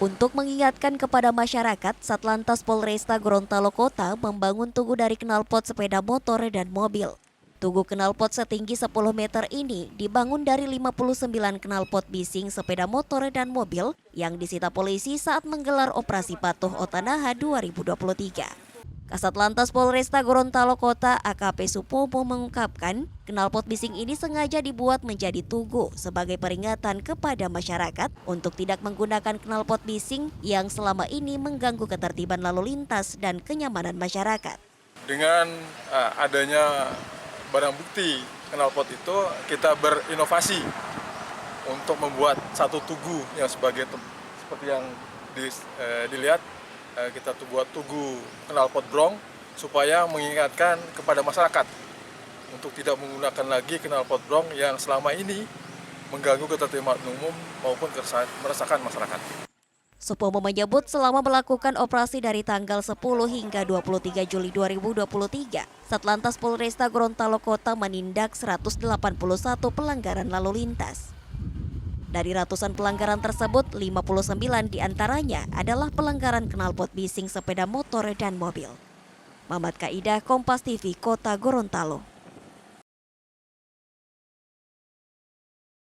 Untuk mengingatkan kepada masyarakat, Satlantas Polresta Gorontalo Kota membangun tugu dari knalpot sepeda motor dan mobil. Tugu knalpot setinggi 10 meter ini dibangun dari 59 knalpot bising sepeda motor dan mobil yang disita polisi saat menggelar operasi patuh Otanaha 2023. Kasat Lantas Polresta Gorontalo Kota AKP Supomo mengungkapkan, knalpot bising ini sengaja dibuat menjadi tugu sebagai peringatan kepada masyarakat untuk tidak menggunakan knalpot bising yang selama ini mengganggu ketertiban lalu lintas dan kenyamanan masyarakat. Dengan adanya barang bukti knalpot itu, kita berinovasi untuk membuat satu tugu yang seperti yang dilihat. Kita buat tugu knalpot brong supaya mengingatkan kepada masyarakat untuk tidak menggunakan lagi knalpot brong yang selama ini mengganggu ketertiban umum maupun meresahkan masyarakat. Supomo menyebut selama melakukan operasi dari tanggal 10 hingga 23 Juli 2023, Satlantas Polresta Gorontalo Kota menindak 181 pelanggaran lalu lintas. Dari ratusan pelanggaran tersebut, 59 diantaranya adalah pelanggaran knalpot bising sepeda motor dan mobil. Mamat Kaidah, Kompas TV, Kota Gorontalo.